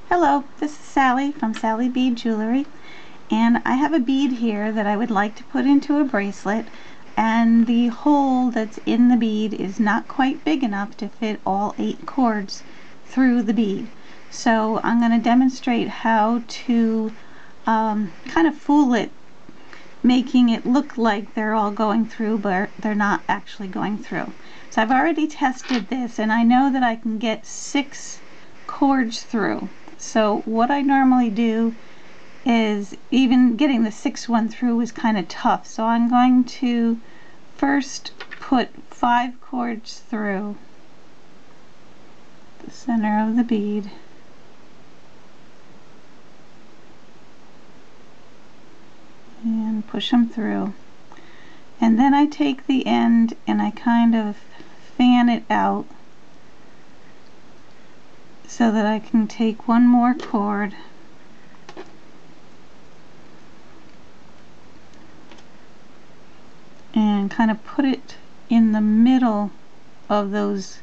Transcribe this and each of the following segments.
Hello, this is Sally from Sally Bead Jewelry, and I have a bead here that I would like to put into a bracelet, and the hole that's in the bead is not quite big enough to fit all 8 cords through the bead. So I'm going to demonstrate how to kind of fool it, making it look like they're all going through, but they're not actually going through. So I've already tested this, and I know that I can get 6 cords through. So what I normally do is, even getting the 6th one through is kind of tough, so I'm going to first put 5 cords through the center of the bead, and push them through, and then I take the end and I kind of fan it out so that I can take one more cord and kind of put it in the middle of those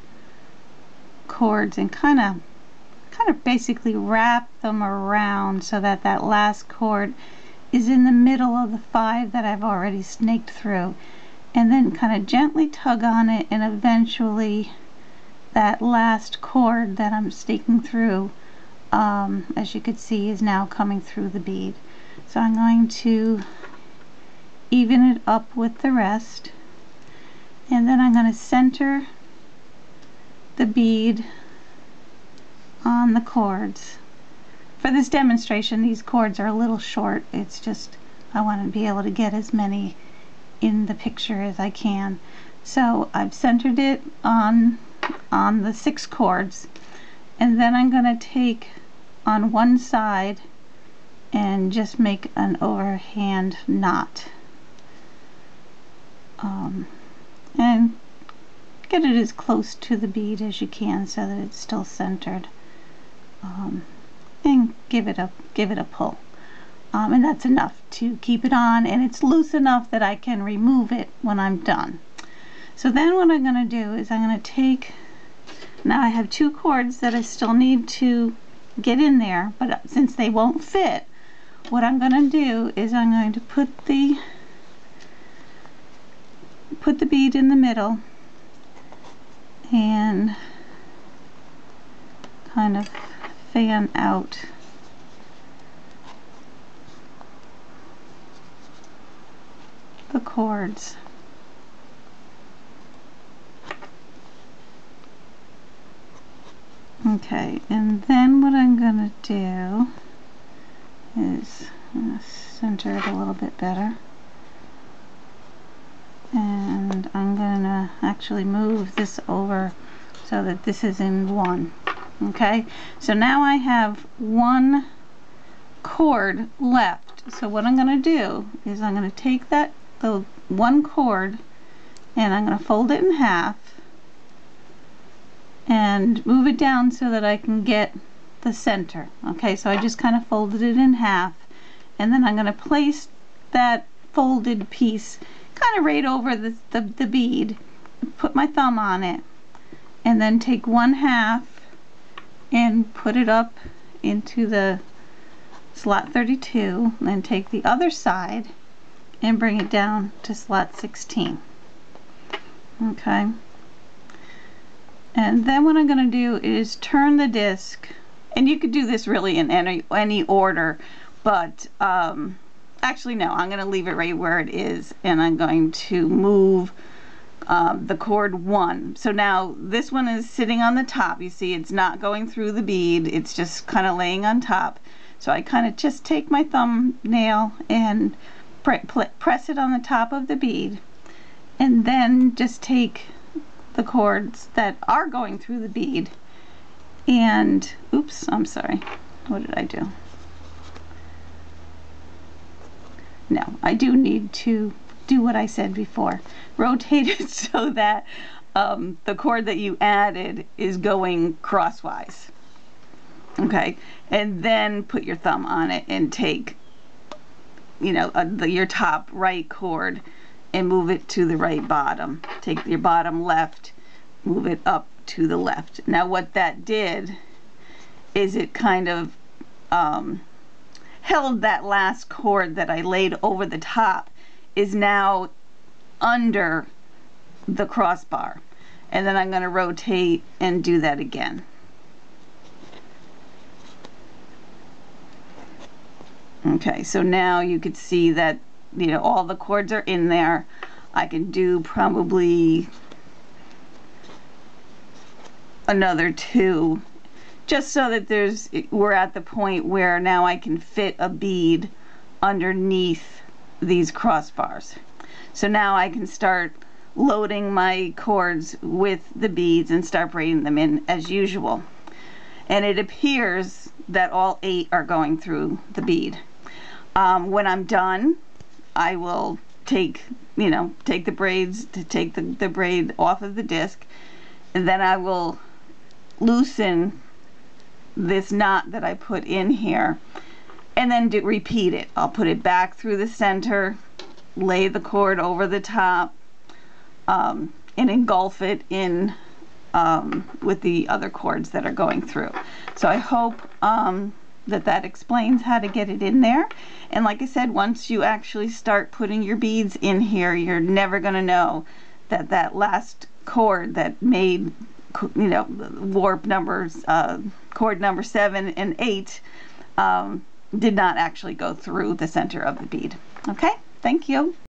cords and kind of basically wrap them around so that that last cord is in the middle of the 5 that I've already snaked through, and then kind of gently tug on it, and eventually that last cord that I'm staking through, as you can see, is now coming through the bead. So I'm going to even it up with the rest, and then I'm going to center the bead on the cords. For this demonstration, these cords are a little short. It's just I want to be able to get as many in the picture as I can. So I've centered it on the 6 cords, and then I'm going to take on one side and just make an overhand knot, and get it as close to the bead as you can so that it's still centered, and give it a pull, and that's enough to keep it on, and it's loose enough that I can remove it when I'm done. So then what I'm going to do is I'm going to take, now I have 2 cords that I still need to get in there, but since they won't fit, what I'm going to do is I'm going to put the bead in the middle and kind of fan out the cords. Okay, and then what I'm going to do is center it a little bit better, and I'm going to actually move this over so that this is in one. Okay, so now I have 1 cord left. So what I'm going to do is I'm going to take the 1 cord and I'm going to fold it in half and move it down so that I can get the center. Okay, so I just kind of folded it in half, and then I'm going to place that folded piece kind of right over the bead, put my thumb on it, and then take 1/2 and put it up into the slot 32, and then take the other side and bring it down to slot 16. Okay, and then what I'm going to do is turn the disc, and you could do this really in any order, but actually no, I'm going to leave it right where it is, and I'm going to move the cord 1. So now this one is sitting on the top. You see, it's not going through the bead, it's just kind of laying on top. So I kind of just take my thumbnail and press it on the top of the bead, and then just take the cords that are going through the bead and, oops, I'm sorry, what did I do? No, I do need to do what I said before. Rotate it so that the cord that you added is going crosswise. Okay, and then put your thumb on it and take, you know, your top right cord and move it to the right bottom. Take your bottom left, move it up to the left. Now what that did is it kind of held that last cord that I laid over the top is now under the crossbar. And then I'm going to rotate and do that again. Okay, so now you could see that, you know, all the cords are in there. I can do probably another 2, just so that we're at the point where now I can fit a bead underneath these crossbars. So now I can start loading my cords with the beads and start braiding them in as usual. And it appears that all 8 are going through the bead. When I'm done, I will take the braids, to take the braid off of the disc, and then I will loosen this knot that I put in here, and then repeat it. I'll put it back through the center, lay the cord over the top, and engulf it in with the other cords that are going through. So I hope that explains how to get it in there. And like I said, once you actually start putting your beads in here, you're never going to know that that last cord that made, you know, warp numbers, cord number 7 and 8 did not actually go through the center of the bead. Okay, thank you.